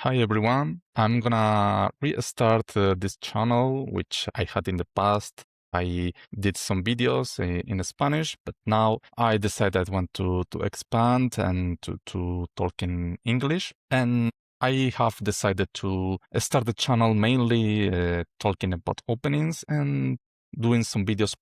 Hi everyone, I'm gonna restart this channel which I had in the past. I did some videos in Spanish, but now I decided I want to expand and to talk in English. And I have decided to start the channel mainly talking about openings and doing some videos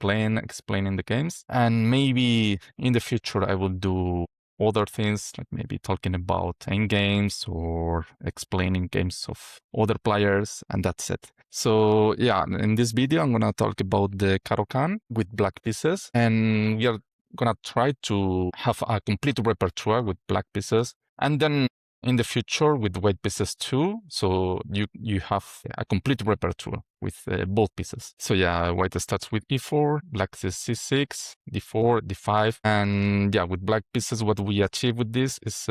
explaining the games. And maybe in the future I will do other things, like maybe talking about endgames or explaining games of other players, and that's it. So yeah, in this video, I'm gonna talk about the Caro-Kann with black pieces, and we are gonna try to have a complete repertoire with black pieces, and then in the future with white pieces too. So you have a complete repertoire with both pieces. So yeah, white starts with e4, black is c6, d4, d5, and yeah, with black pieces, what we achieve with this is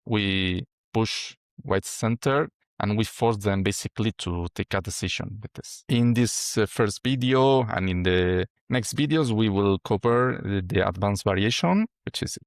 we push white center and we force them basically to take a decision with this. In this first video and in the next videos, we will cover the advanced variation, which is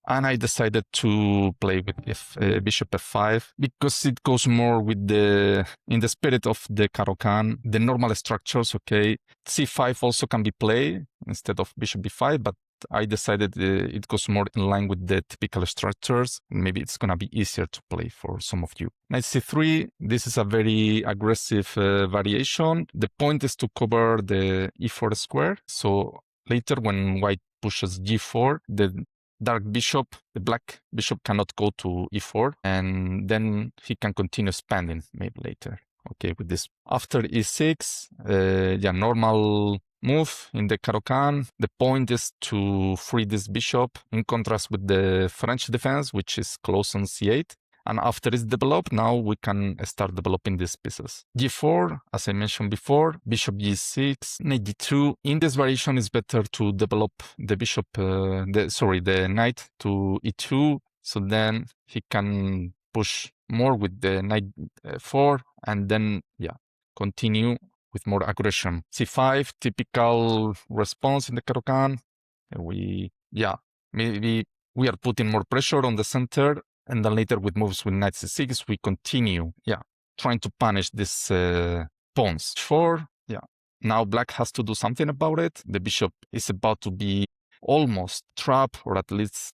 and I decided to play with bishop f5 because it goes more with in the spirit of the Caro-Kann, the normal structures. Okay, c5 also can be played instead of bishop d5, but I decided it goes more in line with the typical structures. Maybe it's gonna be easier to play for some of you. Knight c3, this is a very aggressive variation. The point is to cover the e4 square. So later when white pushes g4, the dark bishop, the black bishop cannot go to e4, and then he can continue expanding maybe later. Okay, with this. After e6, yeah, normal move in the Caro-Kann. The point is to free this bishop in contrast with the French defense, which is close on c8. And after it's developed, now we can start developing these pieces. g4, as I mentioned before, bishop g6, knight d2. In this variation, it's better to develop the bishop, the knight to e2. So then he can push more with the knight 4, and then, yeah, continue with more aggression. c5, typical response in the Caro-Kann. Maybe we are putting more pressure on the center, and then later with moves with knight c6, we continue, trying to punish this pawns. 4, now black has to do something about it. The bishop is about to be almost trapped, or at least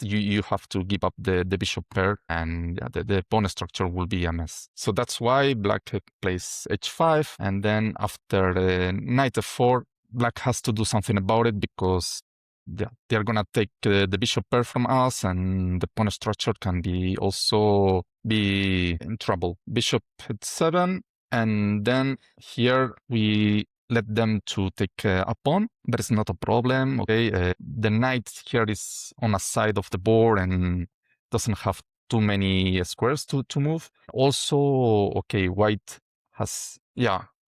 you have to give up the bishop pair, and the pawn structure will be a mess. So that's why black plays h5, and then after knight f4, black has to do something about it, because they're gonna take the bishop pair from us, and the pawn structure can also be in trouble. Bishop h7, and then here we let them to take a pawn, but it's not a problem. Okay, the knight here is on a side of the board and doesn't have too many squares to move. Also, okay, white has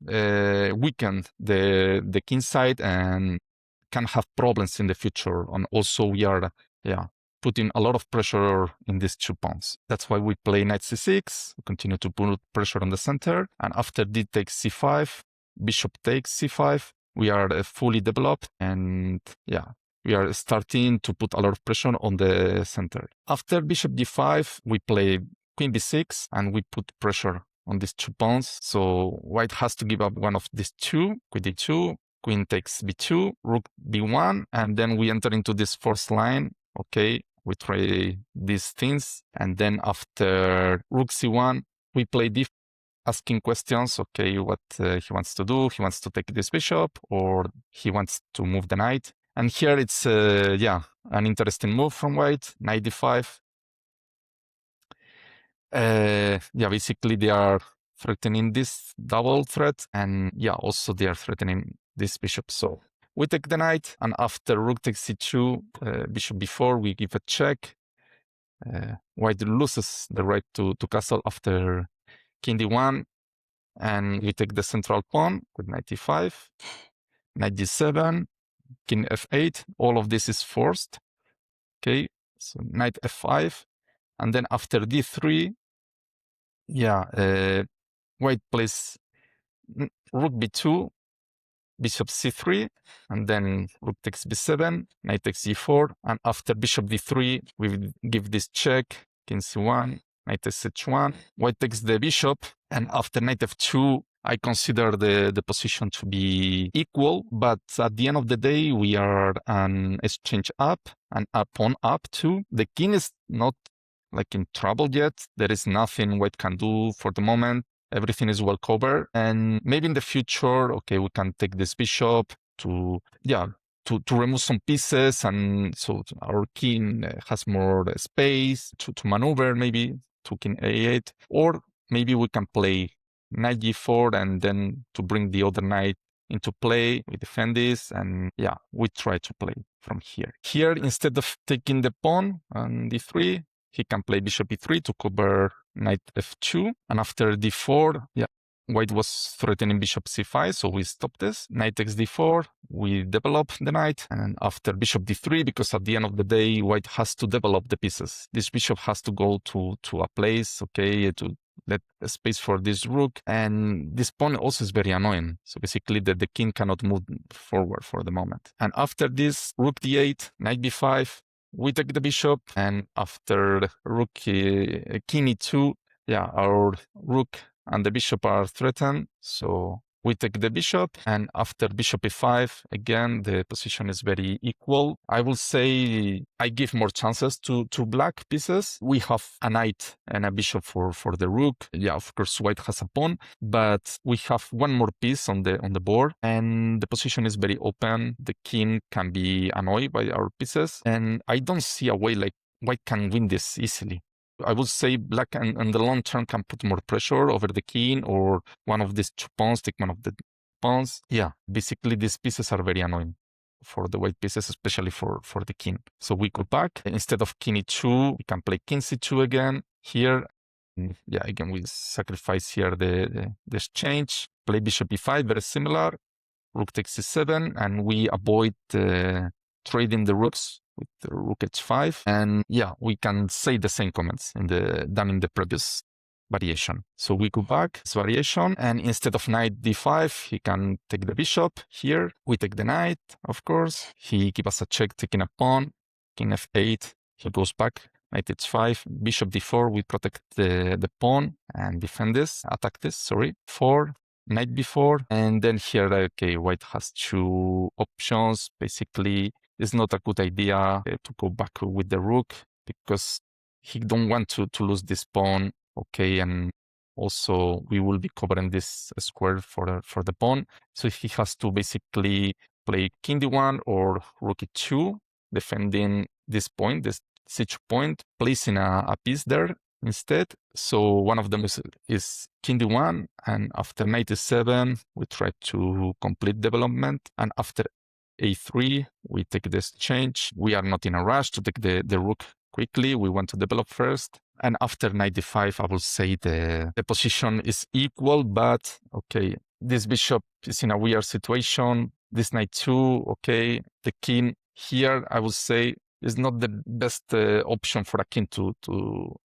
weakened the king side and can have problems in the future. And also we are putting a lot of pressure in these 2 pawns. That's why we play knight c6, continue to put pressure on the center, and after d takes c5, bishop takes c5, we are fully developed, and we are starting to put a lot of pressure on the center. After bishop d5, we play queen b6, and we put pressure on these 2 pawns. So white has to give up one of these 2, queen d2, queen takes b2, rook b1, and then we enter into this first line. Okay, we try these things, and then after rook c1, we play d, asking questions. Okay, what he wants to do. He wants to take this bishop, or he wants to move the knight. And here it's an interesting move from white, knight d5. Basically they are threatening this double threat, and also they are threatening this bishop. So we take the knight, and after rook takes c2, bishop b4, we give a check. White loses the right to castle after king d1, and we take the central pawn with knight e5, knight d7, king f8. All of this is forced. Okay, so knight f5, and then after d3, white plays rook b2, bishop c3, and then rook takes b7, knight takes e4, and after bishop d3, we give this check, king c1, knight takes h1, white takes the bishop, and after knight f2, I consider the position to be equal, but at the end of the day, we are an exchange up, and a pawn up too. The king is not like in trouble yet. There is nothing white can do for the moment. Everything is well covered, and maybe in the future, okay, we can take this bishop to remove some pieces, and so our king has more space to maneuver, maybe to king a8, or maybe we can play knight g4 and then to bring the other knight into play. We defend this, and yeah, we try to play from here. Here, instead of taking the pawn on d3, he can play bishop e3 to cover knight f2, and after d4, yeah, white was threatening bishop c5, so we stop this. Knight takes d4, we develop the knight, and after bishop d3, because at the end of the day, white has to develop the pieces. This bishop has to go to a place, okay, to let a space for this rook, and this pawn also is very annoying. So basically, the king cannot move forward for the moment. And after this, rook d8, knight b5, we take the bishop, and after rook king e2, yeah, our rook and the bishop are threatened, so we take the bishop, and after bishop e5, again, the position is very equal. I will say I give more chances to black pieces. We have a knight and a bishop for the rook. Yeah, of course, white has a pawn, but we have one more piece on the board, and the position is very open. The king can be annoyed by our pieces, and I don't see a way like white can win this easily. I would say black in the long term can put more pressure over the king, or one of these two pawns, take one of the pawns. Yeah, basically these pieces are very annoying for the white pieces, especially for the king. So we go back. Instead of king e2, we can play king c2 again. Here, yeah, again, we sacrifice here the exchange. Play bishop e5, very similar. Rook takes c7, and we avoid trading the rooks with the rook h5, and yeah, we can say the same comments done in the previous variation. So we go back this variation, and instead of knight d5, he can take the bishop. Here we take the knight, of course. He gives us a check, taking a pawn. King f8. He goes back. Knight h5, bishop d4. We protect the pawn and defend this. Attack this. Sorry. 4. Knight b4, and then here, okay, white has two options. Basically, it's not a good idea to go back with the rook, because he don't want to lose this pawn, okay, and also we will be covering this square for the pawn. So he has to basically play king d1 or rook e2, defending this point, this siege point, placing a piece there instead. So one of them is king d1, and after knight e7, we try to complete development, and after a3, we take this exchange. We are not in a rush to take the rook quickly. We want to develop first. And after knight d5, I will say the position is equal, but okay, this bishop is in a weird situation. This knight too, okay. The king here, I would say, is not the best option for a king to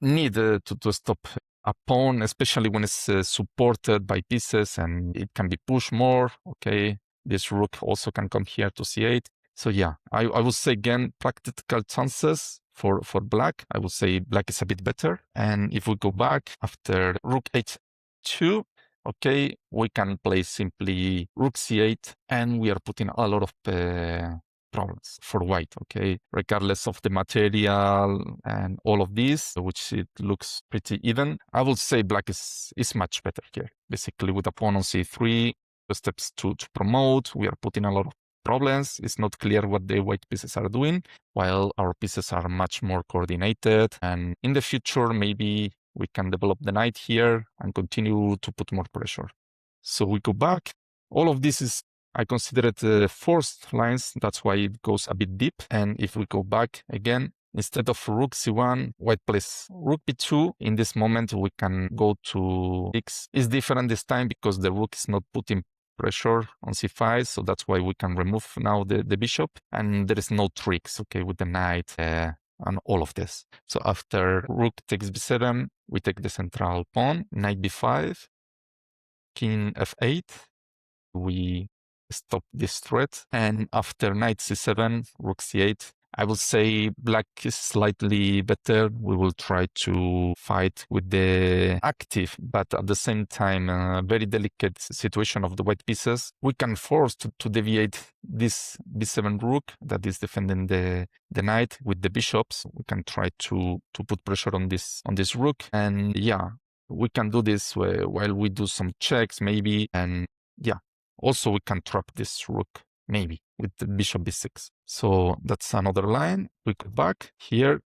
need to stop a pawn, especially when it's supported by pieces and it can be pushed more, okay. This rook also can come here to c8. So yeah, I would say again, practical chances for black. I would say black is a bit better. And if we go back after rook h2, okay, we can play simply rook c8, and we are putting a lot of problems for white, okay, regardless of the material and all of this, which it looks pretty even. I would say black is much better here. Basically, with a pawn on c3, the steps to promote, we are putting a lot of problems. It's not clear what the white pieces are doing, while our pieces are much more coordinated. And in the future, maybe we can develop the knight here and continue to put more pressure. So we go back. All of this is, I consider it forced lines. That's why it goes a bit deep. And if we go back again, instead of rook c1, white plays rook b2. In this moment, we can go to x. It's different this time because the rook is not putting pressure on c5, so that's why we can remove now the bishop, and there is no tricks, okay, with the knight and all of this. So after rook takes b7, we take the central pawn, knight b5, king f8, we stop this threat, and after knight c7, rook c8, I will say black is slightly better. We will try to fight with the active, but at the same time, very delicate situation of the white pieces. We can force to deviate this b7 rook that is defending the knight with the bishops. We can try to put pressure on this rook, and yeah, we can do this while we do some checks maybe, and yeah, also we can trap this rook maybe with the bishop b6. So that's another line. We go back here.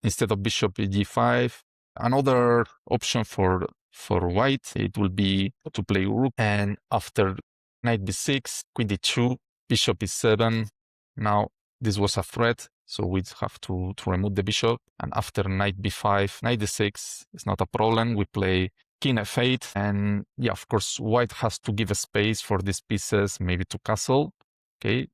Instead of bishop g5, another option for white, it will be to play rook, and after knight b6, queen d2, bishop e7. Now this was a threat, so we have to remove the bishop, and after knight b5, knight d6 is not a problem. We play king f8, and yeah, of course, white has to give a space for these pieces, maybe to castle, okay,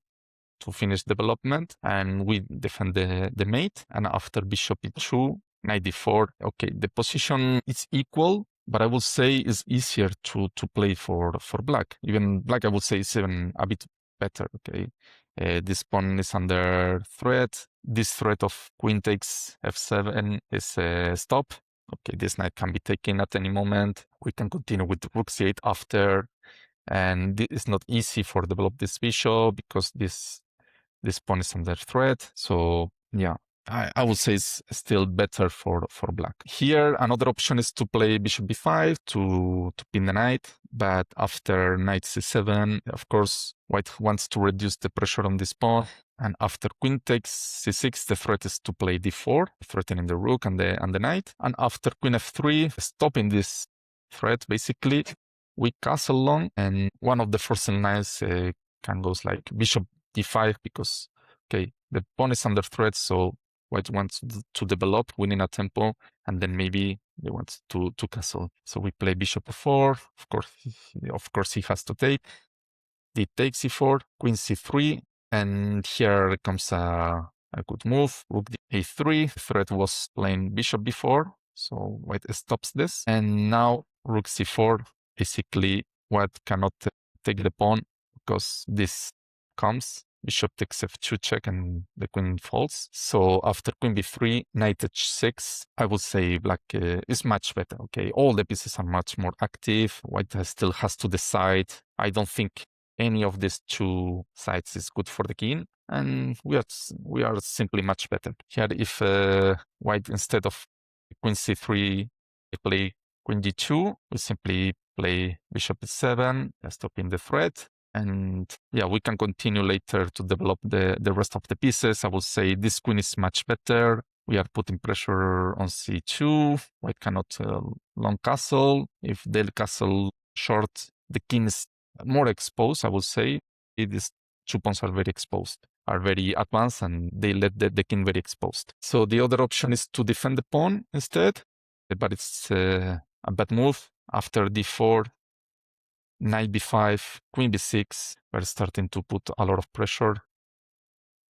to finish development, and we defend the mate, and after bishop e2, knight d4, okay, the position is equal, but I would say it's easier to play for black. Even black, I would say, is even a bit better, okay? This pawn is under threat. This threat of queen takes f7 is stop. Okay, this knight can be taken at any moment. We can continue with rook c8 after, and it's not easy for develop this bishop because this pawn is under threat. So yeah, I would say it's still better for black. Here, another option is to play bishop b5 to pin the knight, but after knight c7, of course, white wants to reduce the pressure on this pawn. And after queen takes c6, the threat is to play d4, threatening the rook and the knight. And after queen f3, stopping this threat, basically, we castle long, and one of the forcing lines can goes like bishop d5 because, okay, the pawn is under threat, so white wants to develop, winning a tempo, and then maybe they want to castle. So we play bishop f4. Of course, he has to take. D takes c4, queen c3, and here comes a good move. Rook a3. The threat was playing bishop b4, so white stops this. And now rook c4. Basically, white cannot take the pawn because this comes. Bishop takes f2 check and the queen falls. So after queen b3, knight h6, I would say black is much better, okay? All the pieces are much more active. White still has to decide. I don't think any of these two sides is good for the king, and we are simply much better. Here, if white, instead of queen c3, play queen d2, we simply play bishop e7, stopping the threat. And yeah, we can continue later to develop the rest of the pieces. I would say this queen is much better. We are putting pressure on c2. White cannot long castle. If they'll castle short, the king is more exposed, I would say. These two pawns are very exposed, are very advanced, and they let the king very exposed. So the other option is to defend the pawn instead, but it's a bad move. After d4, knight b5, queen b6, we're starting to put a lot of pressure,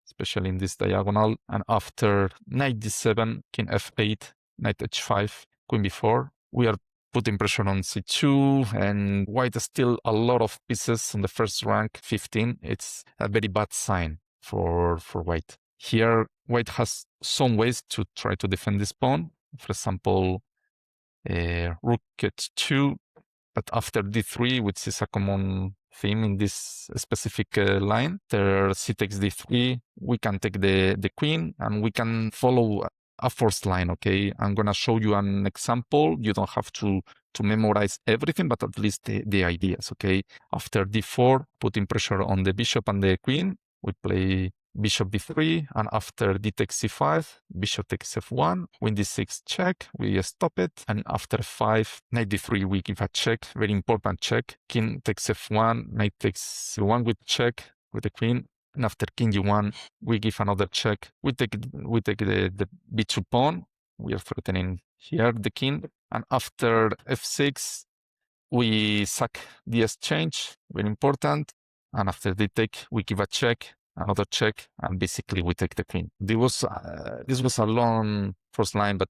especially in this diagonal. And after knight d7, king f8, knight h5, queen b4, we are putting pressure on c2, and white has still a lot of pieces on the first rank, 15. It's a very bad sign for white. Here, white has some ways to try to defend this pawn. For example, rook h2, but after d3, which is a common theme in this specific line, there c takes d3, we can take the queen, and we can follow a forced line, okay? I'm gonna show you an example. You don't have to memorize everything, but at least the ideas, okay? After d4, putting pressure on the bishop and the queen, we play bishop d3, and after d takes c5, bishop takes f1, queen d6 check, we stop it, and after 5, knight d3, we give a check, very important check, king takes f1, knight takes c1 with check with the queen, and after king g1, we give another check, we take the b2 pawn, we are threatening here the king, and after f6, we sack the exchange, very important, and after they take, we give a check, another check, and basically we take the queen. This was a long first line, but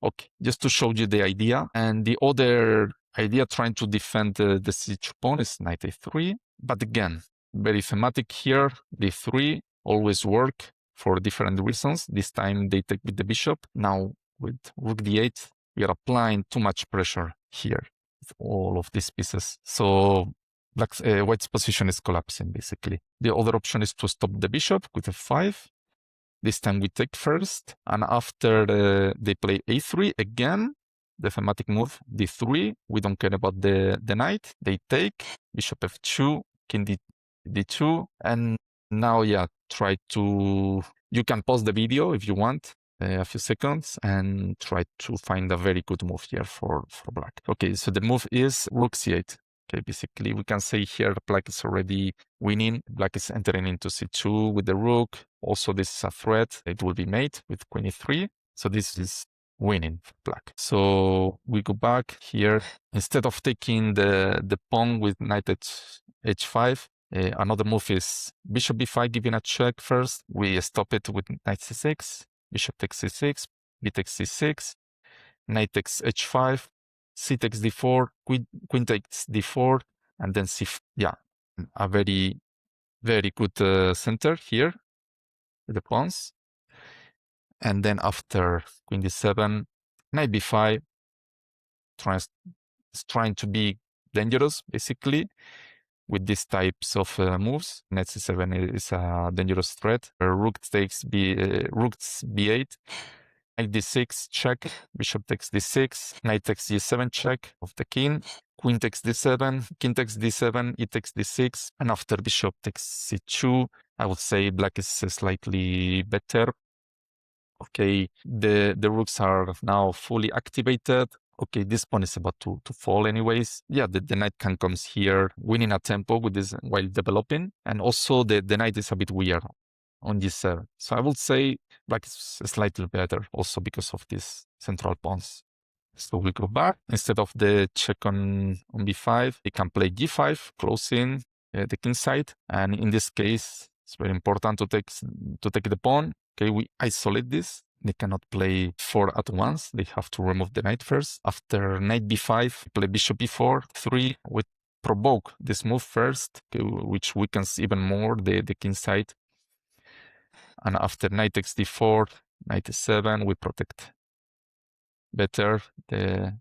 okay, just to show you the idea. And the other idea trying to defend the siege pawn is knight a3. But again, very thematic here, d3 always work for different reasons. This time they take with the bishop. Now with rook d8, we are applying too much pressure here with all of these pieces. So white's position is collapsing, basically. The other option is to stop the bishop with f5. This time we take first, and after they play a3 again, the thematic move d3. We don't care about the knight. They take bishop f2, king d2, and now, yeah, try to. You can pause the video if you want a few seconds and try to find a very good move here for black. Okay, so the move is rook c8. Okay, basically we can say here black is already winning. Black is entering into c2 with the rook. Also, this is a threat. It will be mate with queen e3. So this is winning for black. So we go back here. Instead of taking the pawn with knight h5, another move is bishop b5, giving a check first. We stop it with knight c6. Bishop takes c6, b takes c6, knight takes h5, c takes d4, queen takes d4, and then c5. Yeah, a very, very good center here with the pawns. And then after queen d7, knight b5, trying to be dangerous, basically, with these types of moves. Knight c7 is a dangerous threat. Rook takes b8. Knight d6 check, bishop takes d6, knight takes d7 check of the king, queen takes d7, king takes d7, e takes d6, and after bishop takes c2, I would say black is slightly better. Okay, the rooks are now fully activated. Okay, this pawn is about to fall anyways. Yeah, the knight can come here, winning a tempo with this while developing, and also the knight is a bit weird on g7. So I would say black is slightly better also because of these central pawns. So we go back. Instead of the check on b5, we can play g5, closing the king side. And in this case, it's very important to take the pawn. Okay, we isolate this. They cannot play 4 at once. They have to remove the knight first. After knight b5, play bishop b4, 3. We provoke this move first, okay, which weakens even more the king side. And after knight takes d4, knight e7, we protect better the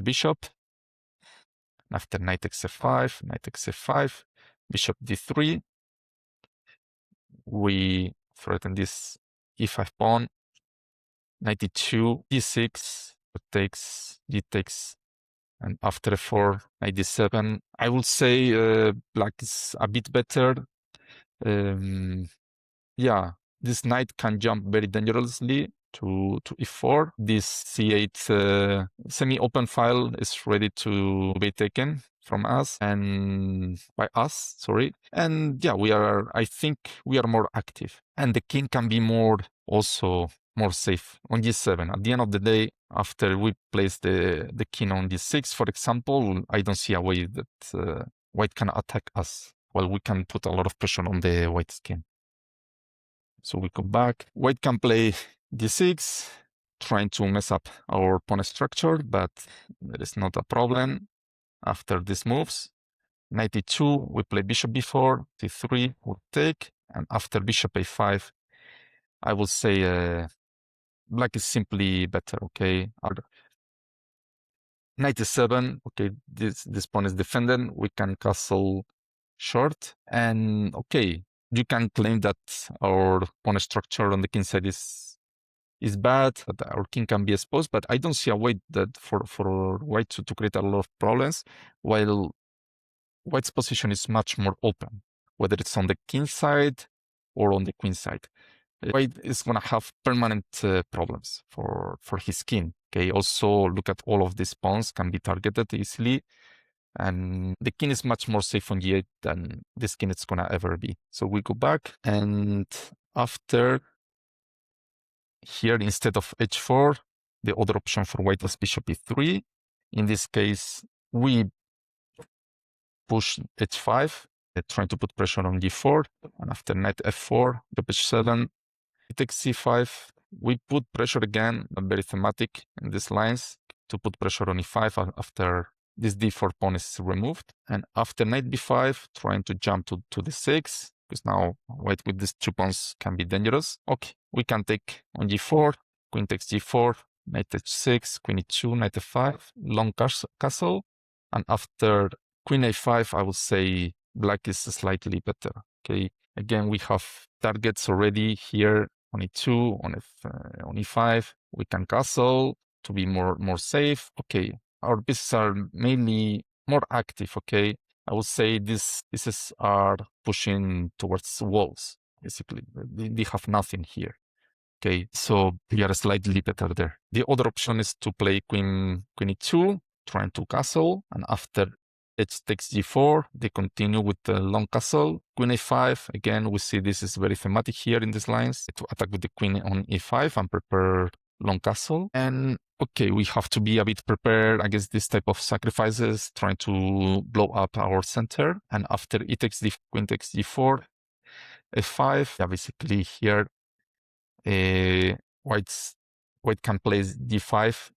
bishop. After knight takes f5, knight takes f5, bishop d3, we threaten this e5 pawn. Knight e2, d6, d takes, and after f4, knight d7. I would say black is a bit better. Yeah, this knight can jump very dangerously to e4. This c8 semi-open file is ready to be taken from us and by us, sorry. And yeah, I think we are more active. And the king can be also more safe on g7. At the end of the day, after we place the king on d6, for example, I don't see a way that white can attack us. Well, we can put a lot of pressure on the white's king. So we come back. White can play d6, trying to mess up our pawn structure, but there is not a problem. After these moves, knight e2, we play bishop b4, c3, we take, and after bishop a5, I will say black is simply better, okay? Knight e7, okay, this pawn is defended, we can castle short, and okay, you can claim that our pawn structure on the king side is bad, that our king can be exposed, but I don't see a way that for white to create a lot of problems, while white's position is much more open, whether it's on the king side or on the queen side. White is going to have permanent problems for his king. Okay, also look at all of these pawns can be targeted easily. And the king is much more safe on g8 than this king is gonna ever be. So we go back, and after here, instead of h4, the other option for white was bishop e3. In this case, we push h5, trying to put pressure on g4, and after knight f4, bishop h7, it takes c5. We put pressure again, very thematic in these lines, to put pressure on e5 after this d4 pawn is removed. And after knight b5, trying to jump to d6, because now white with these 2 pawns can be dangerous. Okay, we can take on g4, queen takes g4, knight h6, queen e2, knight f5, long castle, and after queen a5, I would say black is slightly better. Okay, again, we have targets already here on e2, on e5. We can castle to be more safe. Okay, our pieces are mainly more active. Okay, I would say these pieces are pushing towards walls. Basically, they have nothing here. Okay, so we are slightly better there. The other option is to play queen e2, trying to castle, and after h takes g4, they continue with the long castle. Queen a5, again, we see this is very thematic here in these lines, to attack with the queen on e5 and prepare long castle. And okay, we have to be a bit prepared against this type of sacrifices, trying to blow up our center. And after e takes d, queen takes g4, f5, yeah, basically here, white can play d5.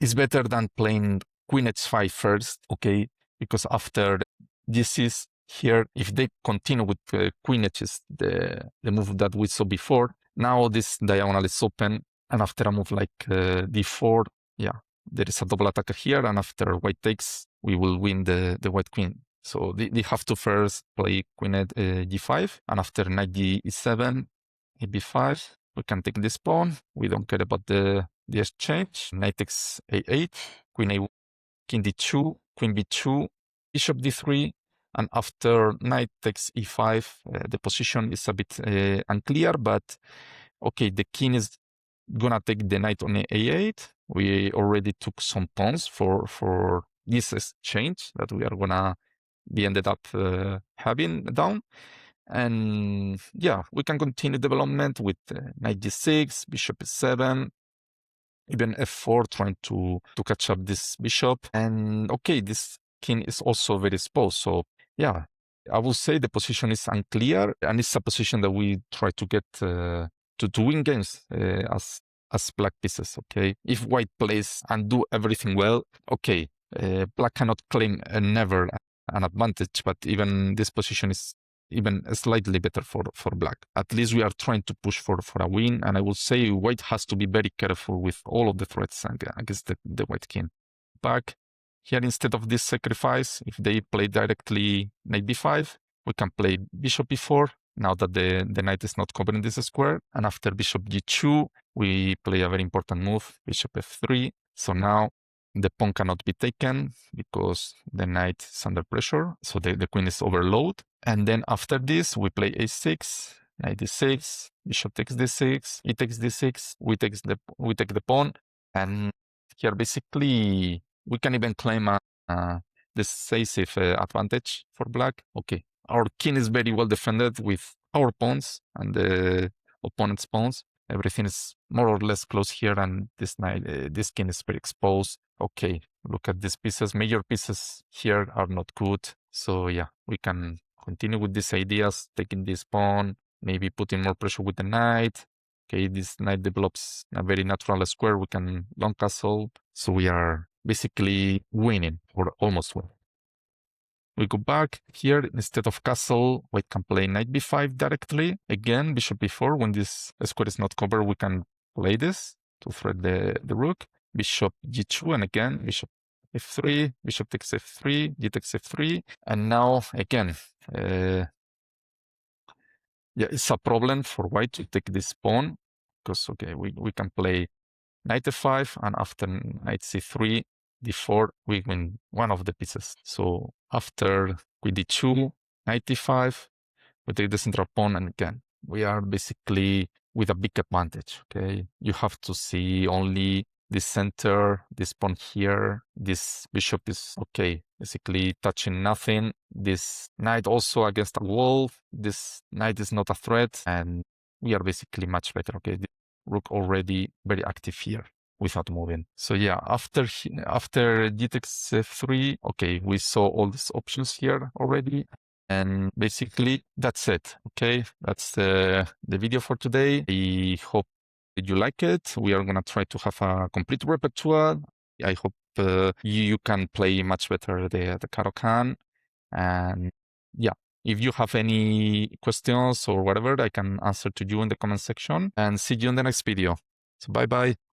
Is better than playing queen h5 first, okay? Because after this is here, if they continue with queen h is the move that we saw before, now this diagonal is open, and after a move like d4, yeah, there is a double attacker here, and after white takes, we will win the white queen. So they have to first play queen at g5, and after knight d7, b5, we can take this pawn. We don't care about the exchange. Knight takes a8, queen a, king d2, queen b2, bishop d3, and after knight takes e5, the position is a bit unclear, but okay, the king is gonna take the knight on a8. We already took some pawns for this exchange that we are gonna be ended up having down. And yeah, we can continue development with knight d6, bishop e7, even f4, trying to catch up this bishop. And okay, this king is also very exposed. So yeah, I will say the position is unclear, and it's a position that we try to get to win games as black pieces. Okay, if white plays and do everything well, okay, black cannot claim never an advantage, but even this position is even slightly better for black. At least we are trying to push for a win, and I will say white has to be very careful with all of the threats against the white king. Back here, instead of this sacrifice, if they play directly knight b5, we can play bishop e4, now that the knight is not covering this square, and after bishop g2, we play a very important move, bishop f3. So now the pawn cannot be taken because the knight is under pressure, so the queen is overloaded. And then after this, we play a6, knight d6, bishop takes d6, e takes d6, we take the pawn, and here basically we can even claim a decisive advantage for black. Okay, our king is very well defended with our pawns and the opponent's pawns. Everything is more or less close here, and this king is very exposed. Okay, look at these pieces. Major pieces here are not good. So yeah, we can continue with these ideas, taking this pawn, maybe putting more pressure with the knight. Okay, this knight develops a very natural square. We can long castle. So we are basically winning, or almost winning. We go back here, instead of castle, white can play knight b5 directly. Again, bishop b4. When this square is not covered, we can play this to threat the rook. Bishop g2, and again, bishop f3, bishop takes f3, g takes f3. And now, again, yeah, it's a problem for white to take this pawn, because, okay, we can play knight f5, and after knight c3, d4, we win one of the pieces. So after queen d2, knight d5, we take the central pawn, and again, we are basically with a big advantage, okay? You have to see only the center, this pawn here, this bishop is, okay, basically touching nothing. This knight also against a wall, this knight is not a threat, and we are basically much better, okay? The rook already very active here without moving. So yeah, after g takes f3, okay, we saw all these options here already. And basically, that's it, okay? That's the video for today. I hope you like it. We are going to try to have a complete repertoire. I hope you can play much better the Caro-Kann. And yeah, if you have any questions or whatever, I can answer to you in the comment section, and see you in the next video. So bye bye.